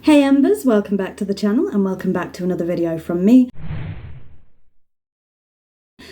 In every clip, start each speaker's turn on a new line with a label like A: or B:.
A: Hey Embers, welcome back to the channel and welcome back to another video from me.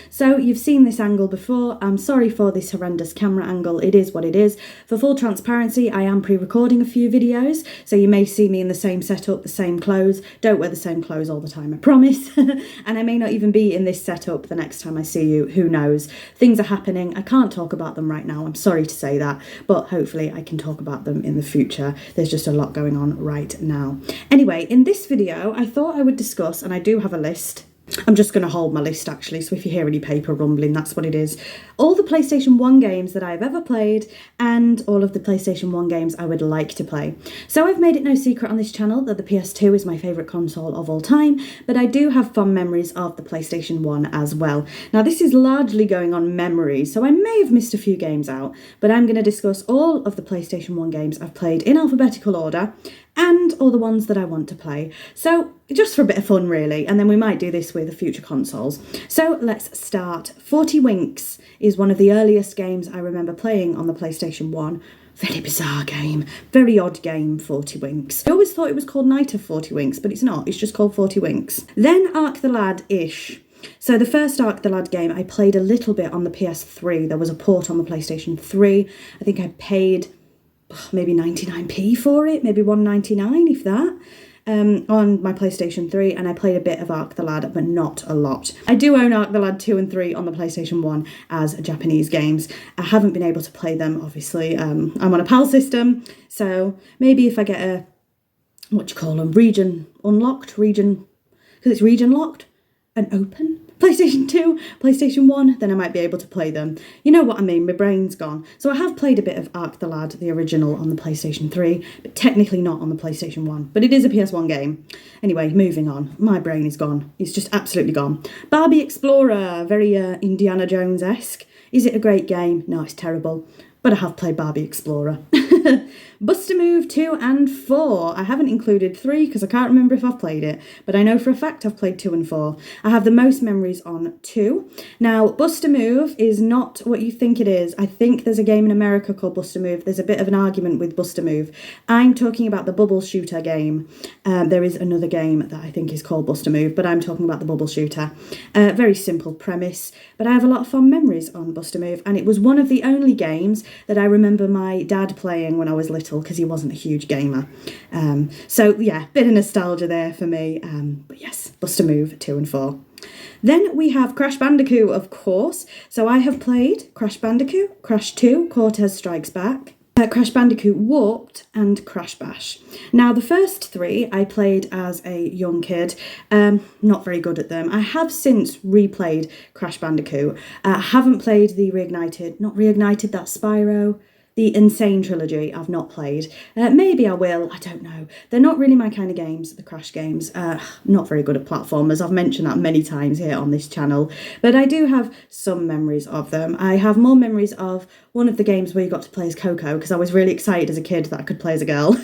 A: So you've seen this angle before. I'm sorry for this horrendous camera angle. It is what it is. For full transparency, I am pre-recording a few videos, so you may see me in the same setup, the same clothes. Don't wear the same clothes all the time, I promise. And I may not even be in this setup the next time I see you. Who knows? Things are happening. I can't talk about them right now. I'm sorry to say that, but hopefully I can talk about them in the future. There's just a lot going on right now. Anyway, in this video, I thought I would discuss, and I do have a list. I'm just going to hold my list actually, so if you hear any paper rumbling, that's what it is. All the PlayStation 1 games that I've ever played and all of the PlayStation 1 games I would like to play. So I've made it no secret on this channel that the PS2 is my favourite console of all time, but I do have fond memories of the PlayStation 1 as well. Now this is largely going on memory, so I may have missed a few games out, but I'm going to discuss all of the PlayStation 1 games I've played in alphabetical order and all the ones that I want to play. So just for a bit of fun really, and then we might do this with the future consoles. So let's start. 40 Winks is one of the earliest games I remember playing on the PlayStation 1. Very bizarre game, very odd game, 40 Winks. I always thought it was called Night of 40 Winks, but it's not, it's just called 40 Winks. Then Ark the Lad-ish. So the first Ark the Lad game I played a little bit on the PS3. There was a port on the PlayStation 3. I think I paid maybe 99p for it, maybe 1.99 if that, on my PlayStation 3, and I played a bit of Ark the Lad, but not a lot. I do own Ark the Lad 2 and 3 on the PlayStation 1 as Japanese games. I haven't been able to play them, obviously. I'm on a PAL system, so maybe if I get a, what do you call them, region unlocked, region, because it's region locked and open, PlayStation 2, PlayStation 1, then I might be able to play them. You know what I mean, my brain's gone. So I have played a bit of Ark the Lad, the original, on the PlayStation 3, but technically not on the PlayStation 1. But it is a PS1 game. Anyway, moving on. My brain is gone. It's just absolutely gone. Barbie Explorer, very Indiana Jones-esque. Is it a great game? No, it's terrible. But I have played Barbie Explorer. Bust-a-Move 2 and 4. I haven't included 3 because I can't remember if I've played it, but I know for a fact I've played 2 and 4. I have the most memories on 2. Now, Bust-a-Move is not what you think it is. I think there's a game in America called Bust-a-Move. There's a bit of an argument with Bust-a-Move. I'm talking about the bubble shooter game. There is another game that I think is called Bust-a-Move, but I'm talking about the bubble shooter. Very simple premise, but I have a lot of fond memories on Bust-a-Move, and it was one of the only games that I remember my dad playing when I was little, because he wasn't a huge gamer. So yeah, bit of nostalgia there for me. But yes, Bust-a-Move 2 and 4. Then we have Crash Bandicoot, of course. So I have played Crash Bandicoot, Crash 2, Cortez Strikes Back, Crash Bandicoot Warped, and Crash Bash. Now, the first 3 I played as a young kid. Not very good at them. I have since replayed Crash Bandicoot. I haven't played the Reignited, that's Spyro. The Insane trilogy I've not played. Maybe I will, I don't know. They're not really my kind of games, the Crash games. Not very good at platformers. I've mentioned that many times here on this channel. But I do have some memories of them. I have more memories of one of the games where you got to play as Coco, because I was really excited as a kid that I could play as a girl.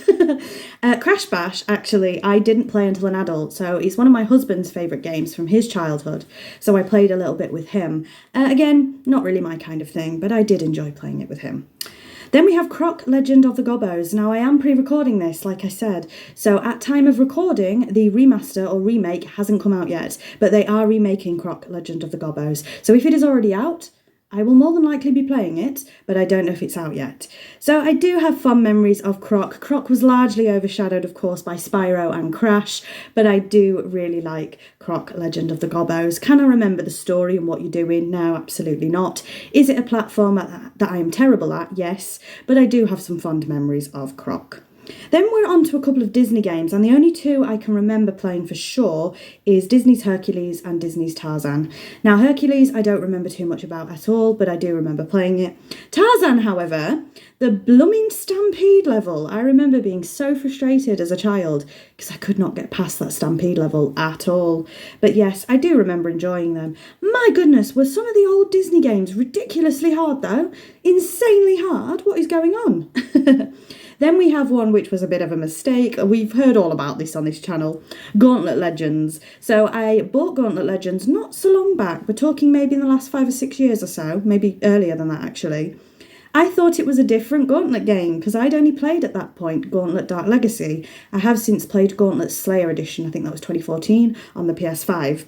A: Crash Bash, actually, I didn't play until an adult, so it's one of my husband's favourite games from his childhood. So I played a little bit with him. Again, not really my kind of thing, but I did enjoy playing it with him. Then we have Croc Legend of the Gobbos. Now I am pre-recording this, like I said, so at time of recording, the remaster or remake hasn't come out yet, but they are remaking Croc Legend of the Gobbos. So if it is already out, I will more than likely be playing it, but I don't know if it's out yet. So I do have fond memories of Croc. Croc was largely overshadowed, of course, by Spyro and Crash, but I do really like Croc Legend of the Gobbos. Can I remember the story and what you're doing? No, absolutely not. Is it a platformer that I am terrible at? Yes, but I do have some fond memories of Croc. Then we're on to a couple of Disney games, and the only 2 I can remember playing for sure is Disney's Hercules and Disney's Tarzan. Now, Hercules I don't remember too much about at all, but I do remember playing it. Tarzan, however, the blooming stampede level. I remember being so frustrated as a child because I could not get past that stampede level at all. But yes, I do remember enjoying them. My goodness, were some of the old Disney games ridiculously hard though? Insanely hard? What is going on? Then we have one which was a bit of a mistake. We've heard all about this on this channel. Gauntlet Legends. So I bought Gauntlet Legends not so long back. We're talking maybe in the last 5 or 6 years or so. Maybe earlier than that, actually. I thought it was a different Gauntlet game because I'd only played at that point Gauntlet Dark Legacy. I have since played Gauntlet Slayer Edition, I think that was 2014, on the PS5.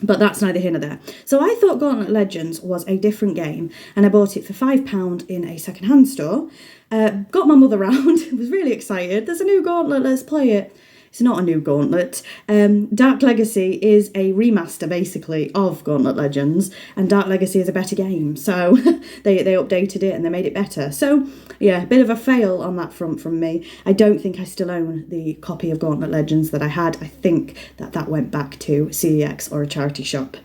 A: But that's neither here nor there. So I thought Gauntlet Legends was a different game, and I bought it for £5 in a second-hand store. Got my mother round, was really excited. There's a new Gauntlet, let's play it. It's not a new Gauntlet. Dark Legacy is a remaster, basically, of Gauntlet Legends, and Dark Legacy is a better game. So they updated it and they made it better. So, yeah, a bit of a fail on that front from me. I don't think I still own the copy of Gauntlet Legends that I had. I think that went back to CEX or a charity shop.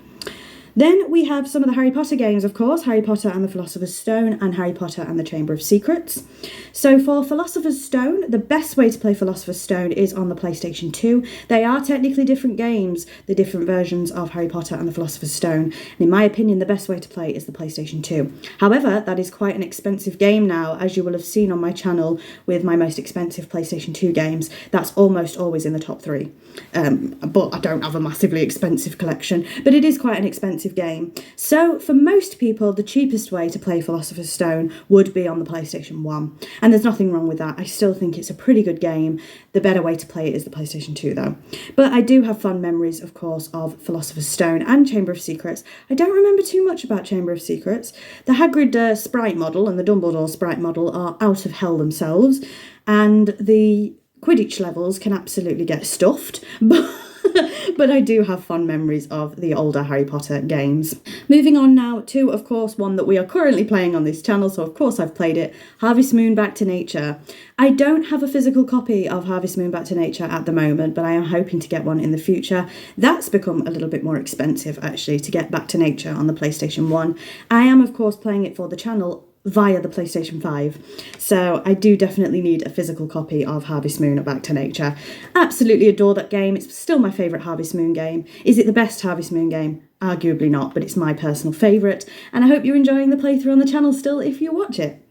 A: Then we have some of the Harry Potter games, of course, Harry Potter and the Philosopher's Stone and Harry Potter and the Chamber of Secrets. So for Philosopher's Stone, the best way to play Philosopher's Stone is on the PlayStation 2. They are technically different games, the different versions of Harry Potter and the Philosopher's Stone. And in my opinion, the best way to play is the PlayStation 2. However, that is quite an expensive game now, as you will have seen on my channel with my most expensive PlayStation 2 games. That's almost always in the top 3. But I don't have a massively expensive collection, but it is quite an expensive game. So for most people, the cheapest way to play Philosopher's Stone would be on the PlayStation 1. And there's nothing wrong with that. I still think it's a pretty good game. The better way to play it is the PlayStation 2 though. But I do have fond memories, of course, of Philosopher's Stone and Chamber of Secrets. I don't remember too much about Chamber of Secrets. The Hagrid sprite model and the Dumbledore sprite model are out of hell themselves. And the Quidditch levels can absolutely get stuffed, but I do have fond memories of the older Harry Potter games. Moving on now to, of course, one that we are currently playing on this channel, so of course I've played it, Harvest Moon Back to Nature. I don't have a physical copy of Harvest Moon Back to Nature at the moment, but I am hoping to get one in the future. That's become a little bit more expensive, actually, to get Back to Nature on the PlayStation 1. I am, of course, playing it for the channel via the PlayStation 5. So I do definitely need a physical copy of Harvest Moon Back to Nature. Absolutely adore that game. It's still my favourite Harvest Moon game. Is it the best Harvest Moon game? Arguably not, but it's my personal favourite. And I hope you're enjoying the playthrough on the channel still if you watch it.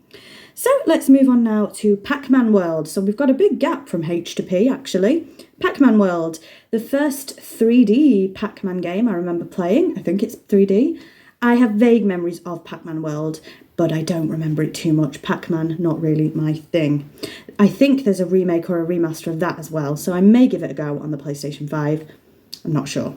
A: So let's move on now to Pac-Man World. So we've got a big gap from H to P, actually. Pac-Man World, the first 3D Pac-Man game I remember playing. I think it's 3D. I have vague memories of Pac-Man World, but I don't remember it too much. Pac-Man, not really my thing. I think there's a remake or a remaster of that as well, so I may give it a go on the PlayStation 5. I'm not sure.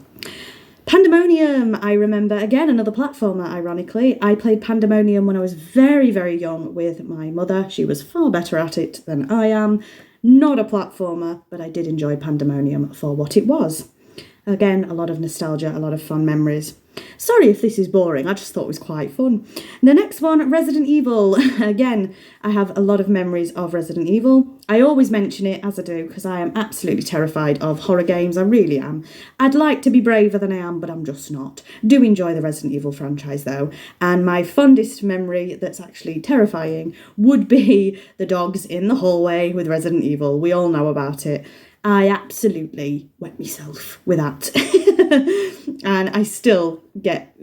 A: Pandemonium, I remember, again, another platformer, ironically. I played Pandemonium when I was very, very young with my mother. She was far better at it than I am. Not a platformer, but I did enjoy Pandemonium for what it was. Again, a lot of nostalgia, a lot of fun memories. Sorry if this is boring, I just thought it was quite fun. The next one, Resident Evil. Again, I have a lot of memories of Resident Evil. I always mention it, as I do, because I am absolutely terrified of horror games. I really am. I'd like to be braver than I am, but I'm just not. Do enjoy the Resident Evil franchise, though. And my fondest memory that's actually terrifying would be the dogs in the hallway with Resident Evil. We all know about it. I absolutely wet myself with that. And I still get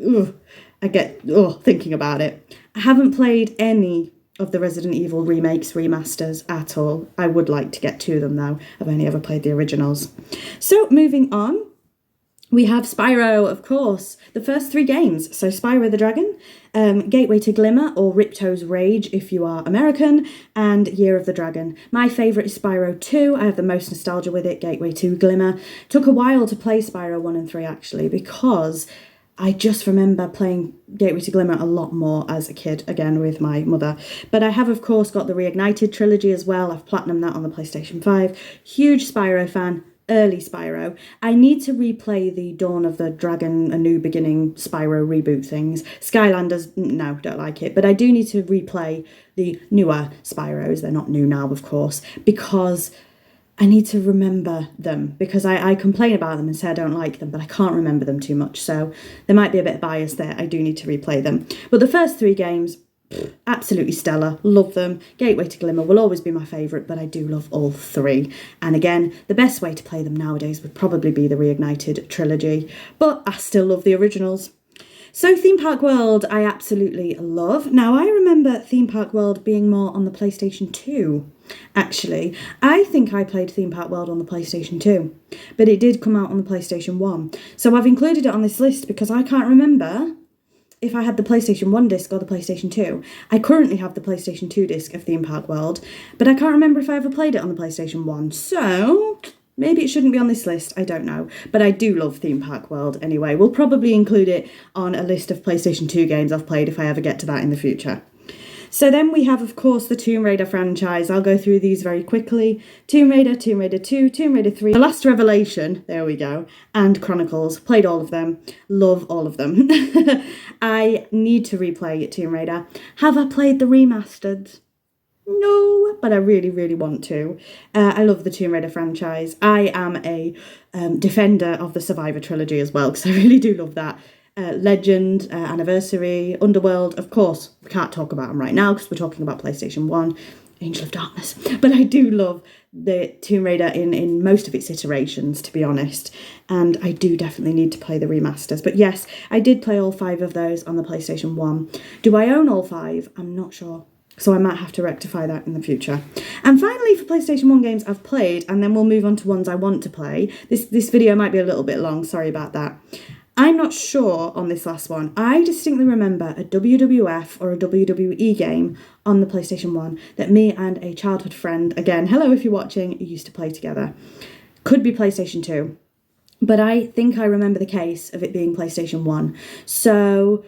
A: thinking about it. I haven't played any of the Resident Evil remakes, remasters at all. I would like to get to them though. I've only ever played the originals. So moving on, we have Spyro, of course. The first 3 games. So Spyro the Dragon, Gateway to Glimmer, or Ripto's Rage if you are American, and Year of the Dragon. My favourite is Spyro 2. I have the most nostalgia with it, Gateway to Glimmer. Took a while to play Spyro 1 and 3 actually, because I just remember playing Gateway to Glimmer a lot more as a kid, again with my mother. But I have, of course, got the Reignited trilogy as well. I've platinumed that on the PlayStation 5. Huge Spyro fan. Early Spyro. I need to replay the Dawn of the Dragon, A New Beginning Spyro reboot things. Skylanders, no, don't like it. But I do need to replay the newer Spyros. They're not new now, of course, because I need to remember them. Because I complain about them and say I don't like them, but I can't remember them too much. So there might be a bit of bias there. I do need to replay them. But the first 3 games, absolutely stellar, love them. Gateway to Glimmer will always be my favourite, but I do love all 3. And again, the best way to play them nowadays would probably be the Reignited trilogy, but I still love the originals. So Theme Park World, I absolutely love. Now, I remember Theme Park World being more on the PlayStation 2, actually. I think I played Theme Park World on the PlayStation 2, but it did come out on the PlayStation 1. So I've included it on this list because I can't remember if I had the PlayStation 1 disc or the PlayStation 2. I currently have the PlayStation 2 disc of Theme Park World, but I can't remember if I ever played it on the PlayStation 1. So maybe it shouldn't be on this list, I don't know. But I do love Theme Park World anyway. We'll probably include it on a list of PlayStation 2 games I've played if I ever get to that in the future. So then we have, of course, the Tomb Raider franchise. I'll go through these very quickly. Tomb Raider, Tomb Raider 2, Tomb Raider 3, The Last Revelation, there we go, and Chronicles. Played all of them. Love all of them. I need to replay Tomb Raider. Have I played the remastered? No, but I really, really want to. I love the Tomb Raider franchise. I am a defender of the Survivor trilogy as well, because I really do love that. Legend, Anniversary, Underworld, of course, we can't talk about them right now because we're talking about PlayStation 1, Angel of Darkness. But I do love the Tomb Raider in most of its iterations, to be honest. And I do definitely need to play the remasters. But yes, I did play all 5 of those on the PlayStation 1. Do I own all 5? I'm not sure. So I might have to rectify that in the future. And finally, for PlayStation 1 games I've played, and then we'll move on to ones I want to play. This video might be a little bit long, sorry about that. I'm not sure on this last one. I distinctly remember a WWF or a WWE game on the PlayStation 1 that me and a childhood friend, again, hello if you're watching, used to play together. Could be PlayStation 2, but I think I remember the case of it being PlayStation 1. So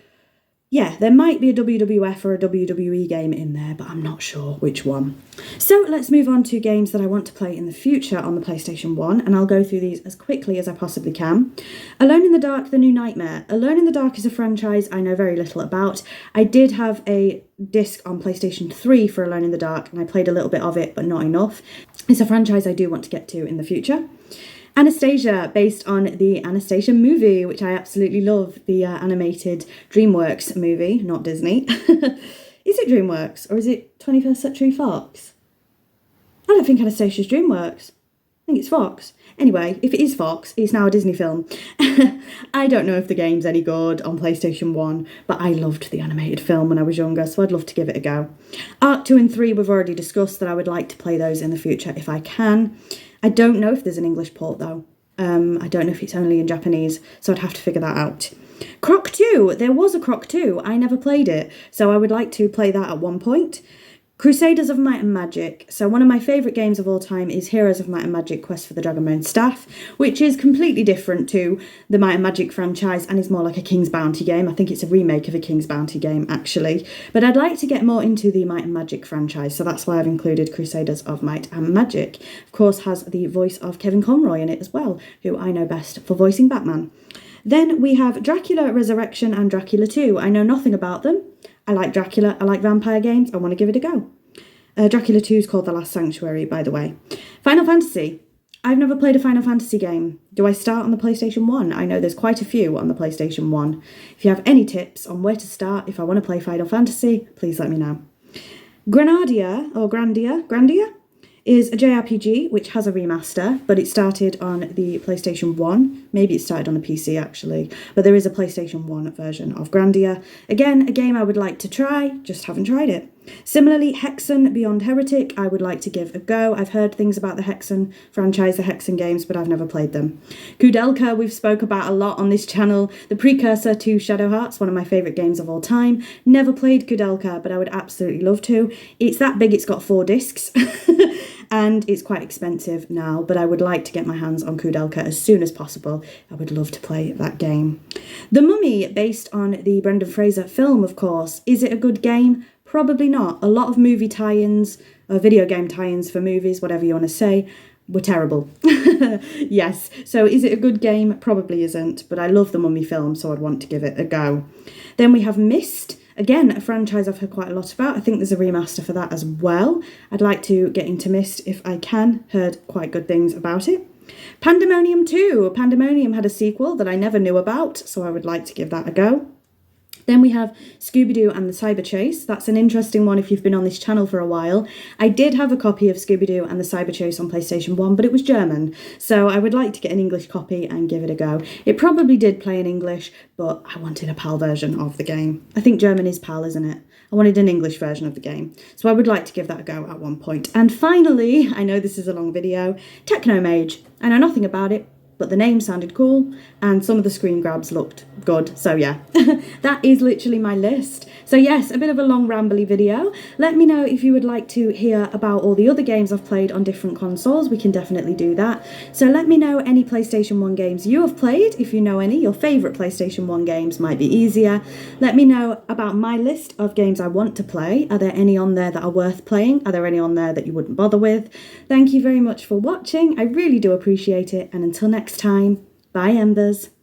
A: yeah, there might be a WWF or a WWE game in there, but I'm not sure which one. So let's move on to games that I want to play in the future on the PlayStation 1, and I'll go through these as quickly as I possibly can. Alone in the Dark, The New Nightmare. Alone in the Dark is a franchise I know very little about. I did have a disc on PlayStation 3 for Alone in the Dark, and I played a little bit of it, but not enough. It's a franchise I do want to get to in the future. Anastasia, based on the Anastasia movie, which I absolutely love, the animated DreamWorks movie, not Disney. Is it DreamWorks or is it 21st Century Fox? I don't think Anastasia's DreamWorks. I think it's Fox. Anyway, if it is Fox, it's now a Disney film. I don't know if the game's any good on PlayStation 1, but I loved the animated film when I was younger, so I'd love to give it a go. Arc 2 and 3 we've already discussed that I would like to play those in the future if I can. I don't know if there's an English port though. I don't know if it's only in Japanese, so I'd have to figure that out. Croc 2, there was a Croc 2, I never played it, so I would like to play that at one point. Crusaders of Might and Magic. So one of my favourite games of all time is Heroes of Might and Magic Quest for the Dragonbone Staff, which is completely different to the Might and Magic franchise and is more like a King's Bounty game. I think it's a remake of a King's Bounty game, actually. But I'd like to get more into the Might and Magic franchise, so that's why I've included Crusaders of Might and Magic. Of course, has the voice of Kevin Conroy in it as well, who I know best for voicing Batman. Then we have Dracula Resurrection and Dracula 2. I know nothing about them. I like Dracula, I like vampire games, I want to give it a go. Dracula 2 is called The Last Sanctuary, by the way. Final Fantasy. I've never played a Final Fantasy game. Do I start on the PlayStation 1? I know there's quite a few on the PlayStation 1. If you have any tips on where to start if I want to play Final Fantasy, please let me know. Grandia is a JRPG which has a remaster, but it started on the PlayStation 1. Maybe it started on the PC actually, but there is a PlayStation 1 version of Grandia. Again, a game I would like to try, just haven't tried it. Similarly, Hexen Beyond Heretic, I would like to give a go. I've heard things about the Hexen franchise, the Hexen games, but I've never played them. Kudelka, we've spoke about a lot on this channel. The precursor to Shadow Hearts, one of my favourite games of all time. Never played Kudelka, but I would absolutely love to. It's that big, it's got 4 discs. And it's quite expensive now, but I would like to get my hands on Kudelka as soon as possible. I would love to play that game. The Mummy, based on the Brendan Fraser film, of course. Is it a good game? Probably not. A lot of movie tie-ins, or video game tie-ins for movies, whatever you want to say, were terrible. Yes, so is it a good game? Probably isn't, but I love the Mummy film, so I'd want to give it a go. Then we have Myst. Again, a franchise I've heard quite a lot about. I think there's a remaster for that as well. I'd like to get into Myst if I can. Heard quite good things about it. Pandemonium 2. Pandemonium had a sequel that I never knew about, so I would like to give that a go. Then we have Scooby-Doo and the Cyber Chase. That's an interesting one if you've been on this channel for a while. I did have a copy of Scooby-Doo and the Cyber Chase on PlayStation 1, but it was German. So I would like to get an English copy and give it a go. It probably did play in English, but I wanted a PAL version of the game. I think German is PAL, isn't it? I wanted an English version of the game. So I would like to give that a go at one point. And finally, I know this is a long video, Technomage. I know nothing about it. but the name sounded cool and some of the screen grabs looked good. So yeah, that is literally my list. So yes, a bit of a long rambly video. Let me know if you would like to hear about all the other games I've played on different consoles. We can definitely do that. So let me know any PlayStation 1 games you have played. If you know any, your favourite PlayStation 1 games might be easier. Let me know about my list of games I want to play. Are there any on there that are worth playing? Are there any on there that you wouldn't bother with? Thank you very much for watching. I really do appreciate it. And until next time, bye Embers.